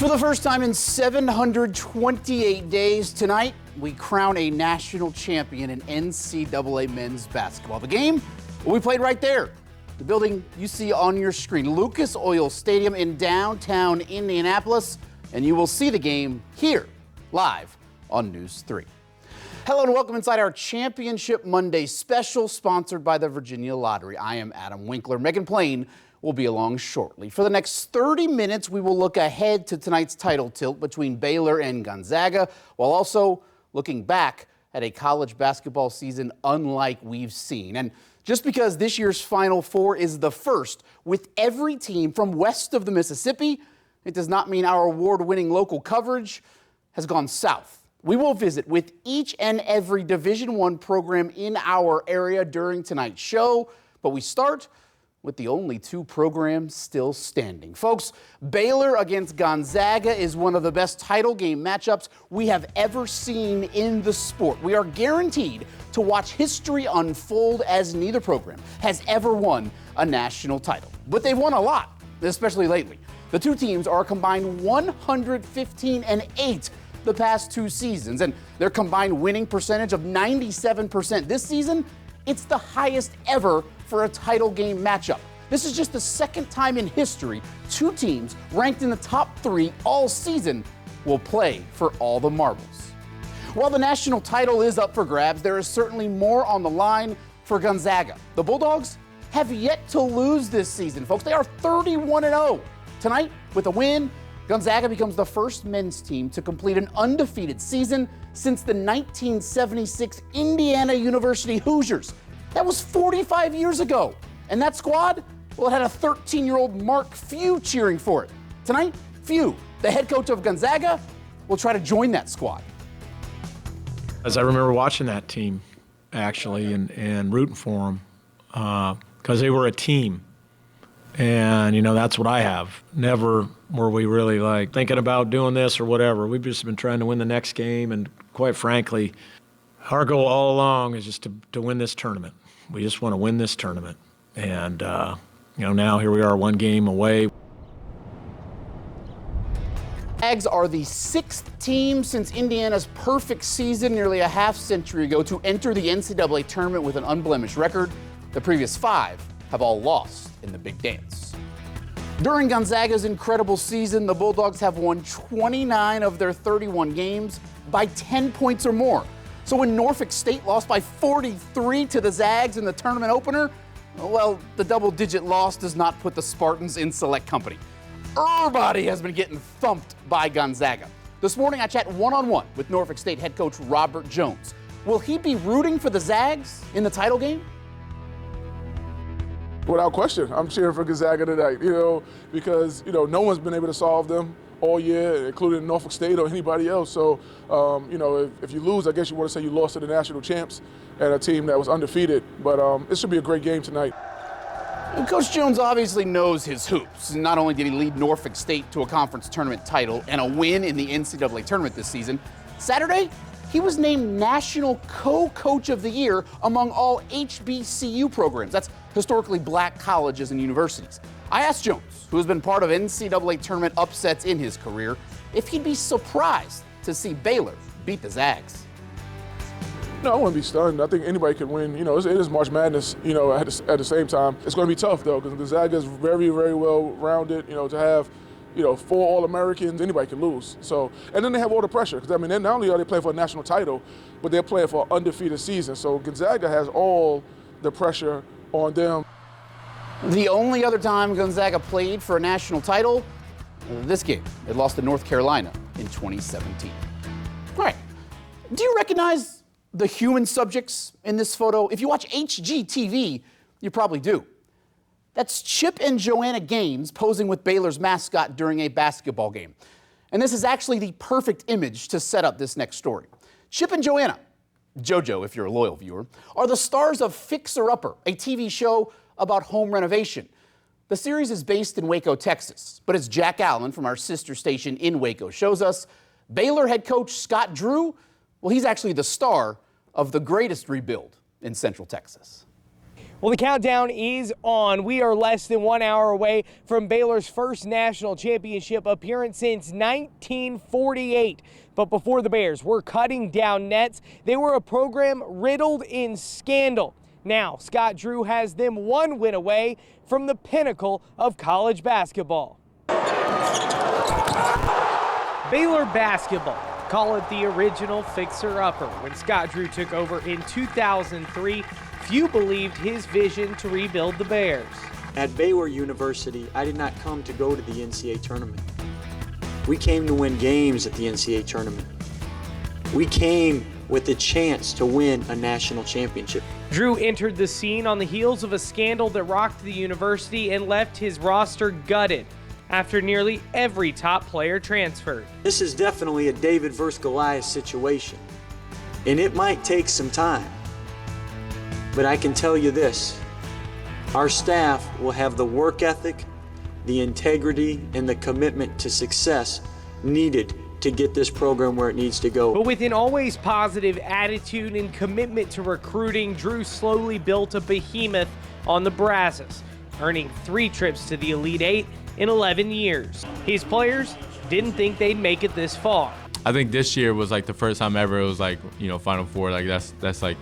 For the first time in 728 days tonight, we crown a national champion in NCAA men's basketball. The game we played right there, the building you see on your screen, Lucas Oil Stadium in downtown Indianapolis, and you will see the game here, live on News 3. Hello and welcome inside our Championship Monday special, sponsored by the Virginia Lottery. I am Adam Winkler. Megan Plain will be along shortly. For the next 30 minutes, we will look ahead to tonight's title tilt between Baylor and Gonzaga, while also looking back at a college basketball season unlike we've seen. And just because this year's Final Four is the first with every team from west of the Mississippi, it does not mean our award-winning local coverage has gone south. We will visit with each and every Division I program in our area during tonight's show, but we start with the only two programs still standing. Folks, Baylor against Gonzaga is one of the best title game matchups we have ever seen in the sport. We are guaranteed to watch history unfold as neither program has ever won a national title. But they've won a lot, especially lately. The two teams are a combined 115-8 the past two seasons, and their combined winning percentage of 97% this season, it's the highest ever for a title game matchup. This is just the second time in history two teams ranked in the top three all season will play for all the marbles. While the national title is up for grabs, there is certainly more on the line for Gonzaga. The Bulldogs have yet to lose this season, folks. They are 31-0. Tonight, with a win, Gonzaga becomes the first men's team to complete an undefeated season since the 1976 Indiana University Hoosiers. That was 45 years ago. And that squad, well, it had a 13-year-old Mark Few cheering for it. Tonight, Few, the head coach of Gonzaga, will try to join that squad. As I remember watching that team, actually, and rooting for them, because they were a team. And, you know, that's what I have. Never were we really, like, thinking about doing this or whatever. We've just been trying to win the next game, and quite frankly, our goal all along is just to win this tournament. We just want to win this tournament. And, you know, now here we are, one game away. Zags are the sixth team since Indiana's perfect season nearly a half century ago to enter the NCAA tournament with an unblemished record. The previous five have all lost in the big dance. During Gonzaga's incredible season, the Bulldogs have won 29 of their 31 games by 10 points or more. So when Norfolk State lost by 43 to the Zags in the tournament opener, well, the double-digit loss does not put the Spartans in select company. Everybody has been getting thumped by Gonzaga. This morning, I chat one-on-one with Norfolk State head coach Robert Jones. Will he be rooting for the Zags in the title game? Without question, I'm cheering for Gonzaga tonight, because, no one's been able to solve them all year, including Norfolk State or anybody else. So, if you lose, I guess you want to say you lost to the national champs and a team that was undefeated. But it should be a great game tonight. And Coach Jones obviously knows his hoops. Not only did he lead Norfolk State to a conference tournament title and a win in the NCAA tournament this season, Saturday, he was named National Co-Coach of the Year among all HBCU programs. That's historically black colleges and universities. I asked Jones, who has been part of NCAA tournament upsets in his career, if he'd be surprised to see Baylor beat the Zags. No, I wouldn't be stunned. I think anybody can win. It is March Madness, at the same time. It's going to be tough, though, because Gonzaga is very, very well-rounded, to have four All-Americans, anybody can lose. So, and then they have all the pressure, because, not only are they playing for a national title, but they're playing for an undefeated season. So Gonzaga has all the pressure on them. The only other time Gonzaga played for a national title, this game. It lost to North Carolina in 2017. All right, do you recognize the human subjects in this photo? If you watch HGTV, you probably do. That's Chip and Joanna Gaines posing with Baylor's mascot during a basketball game. And this is actually the perfect image to set up this next story. Chip and Joanna, JoJo if you're a loyal viewer, are the stars of Fixer Upper, a TV show about home renovation. The series is based in Waco, Texas, but as Jack Allen from our sister station in Waco shows us, Baylor head coach Scott Drew, well, he's actually the star of the greatest rebuild in Central Texas. Well, the countdown is on. We are less than 1 hour away from Baylor's first national championship appearance since 1948. But before the Bears were cutting down nets, they were a program riddled in scandal. Now, Scott Drew has them one win away from the pinnacle of college basketball. Baylor basketball. Call it the original fixer-upper. When Scott Drew took over in 2003, few believed his vision to rebuild the Bears. At Baylor University, I did not come to go to the NCAA tournament. We came to win games at the NCAA tournament. We came with the chance to win a national championship. Drew entered the scene on the heels of a scandal that rocked the university and left his roster gutted after nearly every top player transferred. This is definitely a David versus Goliath situation, and it might take some time. But I can tell you this, our staff will have the work ethic, the integrity, and the commitment to success needed to get this program where it needs to go. But with an always positive attitude and commitment to recruiting, Drew slowly built a behemoth on the Brazos, earning 3 trips to the Elite Eight in 11 years. His players didn't think they'd make it this far. I think this year was like the first time ever it was like, Final Four, like that's like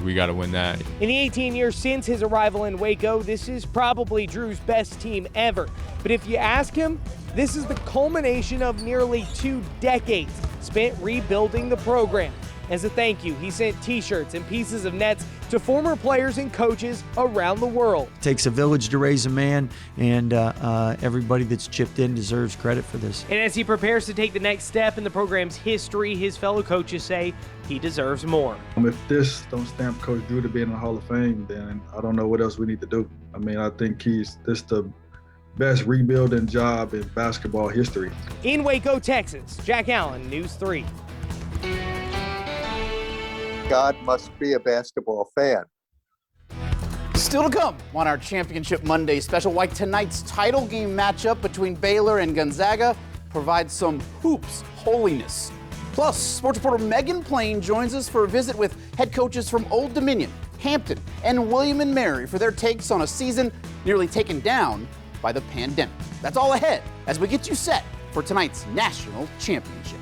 we got to win that. In the 18 years since his arrival in Waco, this is probably Drew's best team ever. But if you ask him, this is the culmination of nearly 2 decades spent rebuilding the program. As a thank you, he sent t-shirts and pieces of nets to former players and coaches around the world. It takes a village to raise a man, and everybody that's chipped in deserves credit for this. And as he prepares to take the next step in the program's history, his fellow coaches say he deserves more. If this don't stamp Coach Drew to be in the Hall of Fame, then I don't know what else we need to do. I mean, I think this the best rebuilding job in basketball history. In Waco, Texas, Jack Allen, News 3. God must be a basketball fan. Still to come on our Championship Monday special, why tonight's title game matchup between Baylor and Gonzaga provides some hoops holiness. Plus, sports reporter Megan Plain joins us for a visit with head coaches from Old Dominion, Hampton, and William & Mary for their takes on a season nearly taken down by the pandemic. That's all ahead as we get you set for tonight's national championship.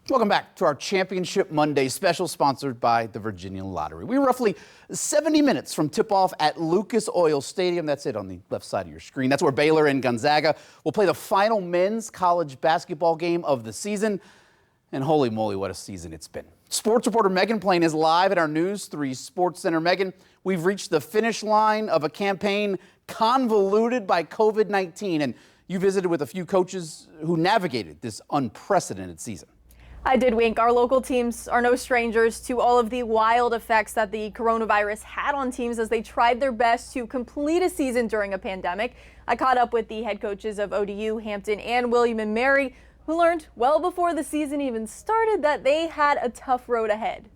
Welcome back to our Championship Monday special, sponsored by the Virginia Lottery. We're roughly 70 minutes from tip-off at Lucas Oil Stadium. That's it on the left side of your screen. That's where Baylor and Gonzaga will play the final men's college basketball game of the season. And holy moly, what a season it's been. Sports reporter Megan Plain is live at our News 3 Sports Center. Megan, we've reached the finish line of a campaign convoluted by COVID-19, and you visited with a few coaches who navigated this unprecedented season. I did, Wink. Our local teams are no strangers to all of the wild effects that the coronavirus had on teams as they tried their best to complete a season during a pandemic. I caught up with the head coaches of ODU, Hampton, and William & Mary, who learned well before the season even started that they had a tough road ahead.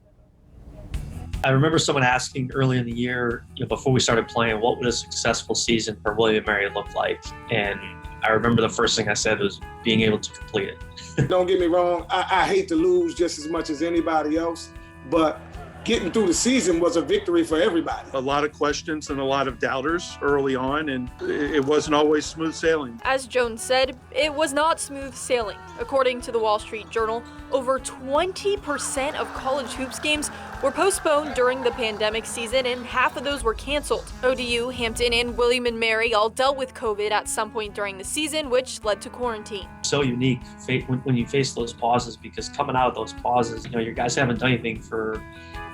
I remember someone asking early in the year, before we started playing, what would a successful season for William & Mary look like? And I remember the first thing I said was being able to complete it. Don't get me wrong, I hate to lose just as much as anybody else, but getting through the season was a victory for everybody. A lot of questions and a lot of doubters early on, and it wasn't always smooth sailing. As Jones said, it was not smooth sailing. According to the Wall Street Journal, over 20% of college hoops games were postponed during the pandemic season, and half of those were canceled. ODU, Hampton, and William & Mary all dealt with COVID at some point during the season, which led to quarantine. So unique when you face those pauses, because coming out of those pauses, your guys haven't done anything for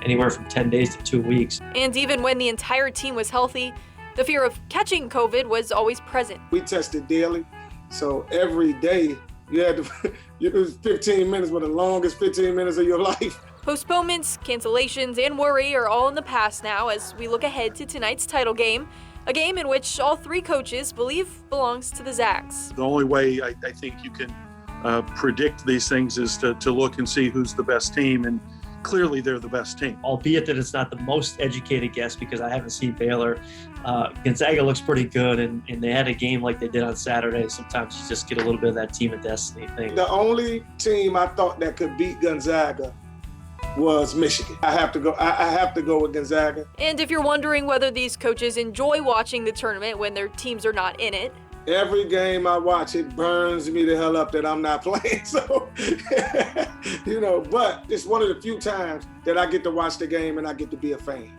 anywhere from 10 days to 2 weeks. And even when the entire team was healthy, the fear of catching COVID was always present. We tested daily, so every day you had to, it was 15 minutes were the longest 15 minutes of your life. Postponements, cancellations, and worry are all in the past now as we look ahead to tonight's title game, a game in which all 3 coaches believe belongs to the Zags. The only way I think you can predict these things is to look and see who's the best team, and clearly they're the best team. Albeit that it's not the most educated guess because I haven't seen Baylor. Gonzaga looks pretty good, and they had a game like they did on Saturday. Sometimes you just get a little bit of that team of destiny thing. The only team I thought that could beat Gonzaga was Michigan. I have to go with Gonzaga. And if you're wondering whether these coaches enjoy watching the tournament when their teams are not in it, every game I watch, it burns me the hell up that I'm not playing. So, but it's one of the few times that I get to watch the game and I get to be a fan.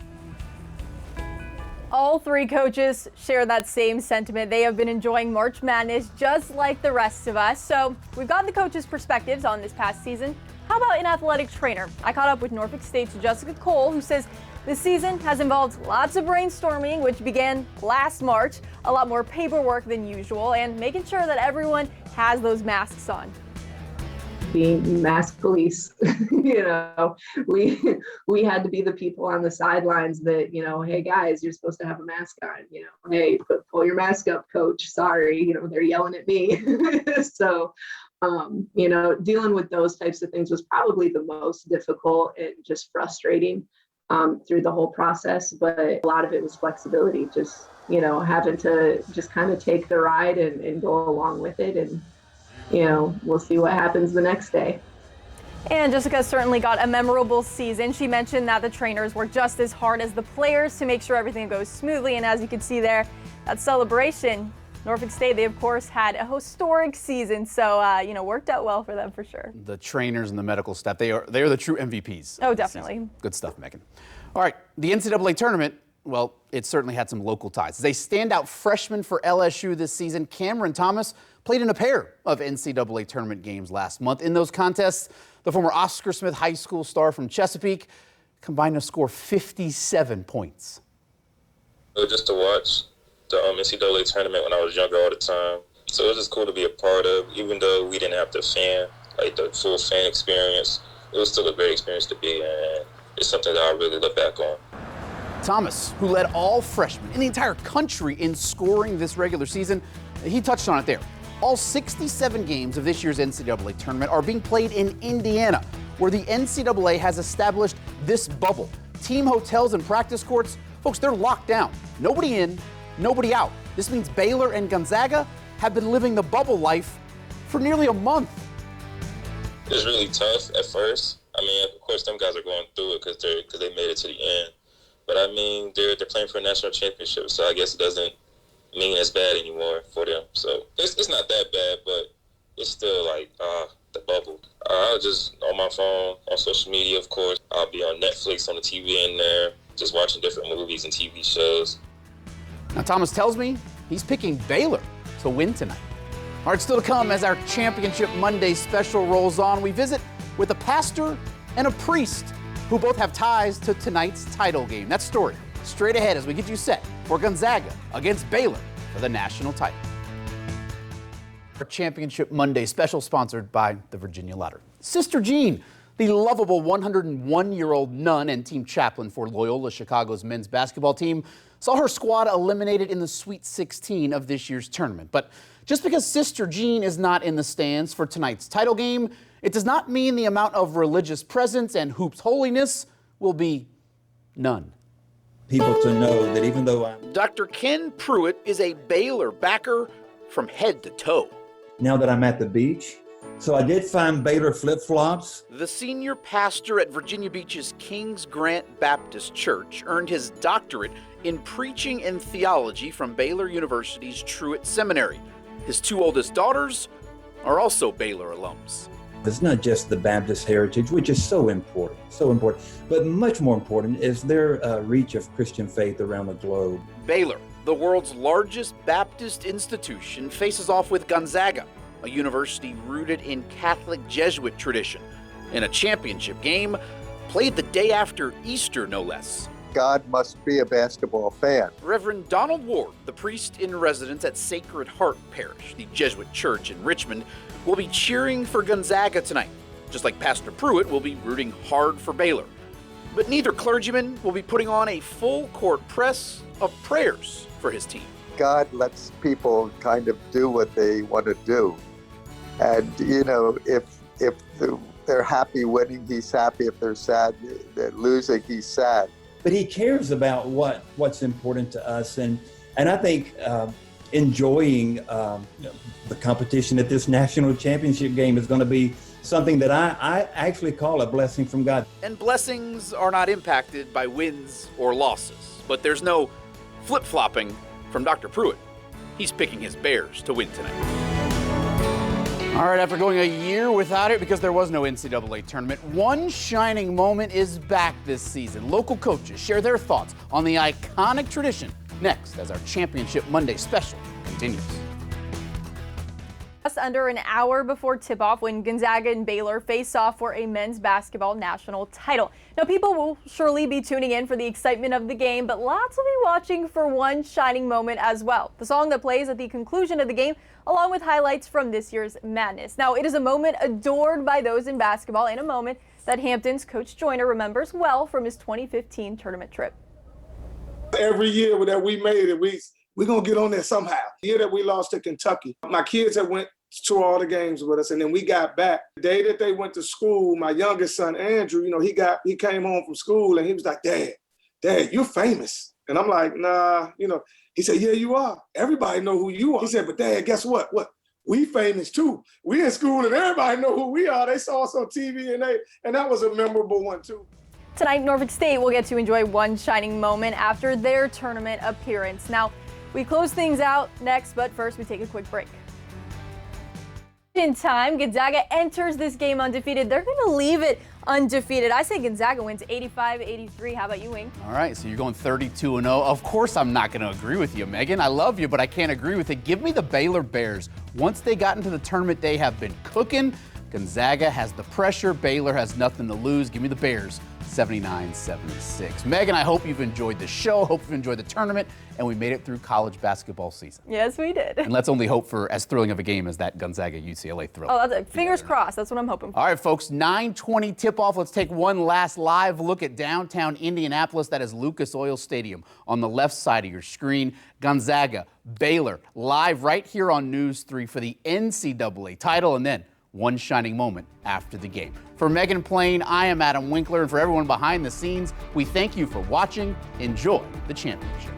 All three coaches share that same sentiment. They have been enjoying March Madness just like the rest of us. So we've got the coaches' perspectives on this past season. How about an athletic trainer? I caught up with Norfolk State's Jessica Cole, who says this season has involved lots of brainstorming, which began last March, a lot more paperwork than usual, and making sure that everyone has those masks on. Being mask police, we had to be the people on the sidelines that, hey guys, you're supposed to have a mask on, hey, pull your mask up, coach, sorry, they're yelling at me. So, dealing with those types of things was probably the most difficult and just frustrating through the whole process. But a lot of it was flexibility, just, having to just kind of take the ride and go along with it. And we'll see what happens the next day. And Jessica certainly got a memorable season. She mentioned that the trainers work just as hard as the players to make sure everything goes smoothly. And as you can see there, that celebration, Norfolk State, they of course had a historic season. So, worked out well for them for sure. The trainers and the medical staff, they are the true MVPs. Oh, definitely. Good stuff, Megan. All right, the NCAA tournament, well, it certainly had some local ties. As a standout freshman for LSU this season, Cameron Thomas played in a pair of NCAA tournament games last month. In those contests, the former Oscar Smith High School star from Chesapeake combined to score 57 points. Just to watch the NCAA tournament when I was younger all the time. So it was just cool to be a part of, even though we didn't have the full fan experience. It was still a great experience to be, and it's something that I really look back on. Thomas, who led all freshmen in the entire country in scoring this regular season, he touched on it there. All 67 games of this year's NCAA tournament are being played in Indiana, where the NCAA has established this bubble. Team hotels and practice courts, folks, they're locked down. Nobody in, nobody out. This means Baylor and Gonzaga have been living the bubble life for nearly a month. It was really tough at first. I mean, of course, them guys are going through it because they made it to the end. But I mean, they're playing for a national championship, so I guess it doesn't mean as bad anymore for them. So it's not that bad, but it's still like the bubble. I'll just on my phone, on social media, of course. I'll be on Netflix, on the TV in there, just watching different movies and TV shows. Now, Thomas tells me he's picking Baylor to win tonight. All right, still to come as our Championship Monday special rolls on. We visit with a pastor and a priest who both have ties to tonight's title game. That story straight ahead as we get you set for Gonzaga against Baylor for the national title. Our Championship Monday special sponsored by the Virginia Lottery. Sister Jean, the lovable 101-year-old nun and team chaplain for Loyola Chicago's men's basketball team, saw her squad eliminated in the Sweet 16 of this year's tournament. But just because Sister Jean is not in the stands for tonight's title game, it does not mean the amount of religious presence and hoops holiness will be none. People to know that even though Dr. Ken Pruitt is a Baylor backer from head to toe. Now that I'm at the beach, so I did find Baylor flip-flops. The senior pastor at Virginia Beach's Kings Grant Baptist Church earned his doctorate in preaching and theology from Baylor University's Truett Seminary. His two oldest daughters are also Baylor alums. It's not just the Baptist heritage, which is so important, but much more important is their reach of Christian faith around the globe. Baylor, the world's largest Baptist institution, faces off with Gonzaga, a university rooted in Catholic Jesuit tradition, in a championship game played the day after Easter, no less. God must be a basketball fan. Reverend Donald Ward, the priest in residence at Sacred Heart Parish, the Jesuit church in Richmond, will be cheering for Gonzaga tonight, just like Pastor Pruitt will be rooting hard for Baylor. But neither clergyman will be putting on a full-court press of prayers for his team. God lets people kind of do what they want to do. And, if they're happy winning, he's happy. If they're sad, they're losing, he's sad. But he cares about what's important to us. And I think enjoying the competition at this national championship game is going to be something that I actually call a blessing from God. And blessings are not impacted by wins or losses. But there's no flip-flopping from Dr. Pruitt. He's picking his Bears to win tonight. All right, after going a year without it because there was no NCAA tournament, one shining moment is back this season. Local coaches share their thoughts on the iconic tradition next as our Championship Monday special continues. Just under an hour before tip-off when Gonzaga and Baylor face off for a men's basketball national title. Now, people will surely be tuning in for the excitement of the game, but lots will be watching for one shining moment as well. The song that plays at the conclusion of the game, along with highlights from this year's madness. Now, it is a moment adored by those in basketball and a moment that Hampton's Coach Joyner remembers well from his 2015 tournament trip. Every year that we made it, we're going to get on there somehow. The year that we lost to Kentucky, my kids had went to all the games with us, and then we got back. The day that they went to school, my youngest son, Andrew, he came home from school, and he was like, Dad, you're famous. And I'm like, nah, He said, yeah, you are. Everybody know who you are. He said, but Dad, guess what? We famous too. We in school, and everybody know who we are. They saw us on TV, and that was a memorable one too. Tonight, Norfolk State will get to enjoy one shining moment after their tournament appearance. Now, we close things out next, but first we take a quick break. In time, Gonzaga enters this game undefeated. They're going to leave it undefeated. I say Gonzaga wins 85-83. How about you, Wing? All right, so you're going 32-0. Of course I'm not going to agree with you, Megan. I love you, but I can't agree with it. Give me the Baylor Bears. Once they got into the tournament, they have been cooking. Gonzaga has the pressure. Baylor has nothing to lose. Give me the Bears. 79-76. Megan, I hope you've enjoyed the show. Hope you've enjoyed the tournament, and we made it through college basketball season. Yes, we did. And let's only hope for as thrilling of a game as that Gonzaga-UCLA thrill. Oh, that's it. Fingers crossed. That's what I'm hoping for. All right, folks, 9:20 tip-off. Let's take one last live look at downtown Indianapolis. That is Lucas Oil Stadium on the left side of your screen. Gonzaga, Baylor, live right here on News 3 for the NCAA title, and then one shining moment after the game. For Megan Plain, I am Adam Winkler, and for everyone behind the scenes, we thank you for watching. Enjoy the championship.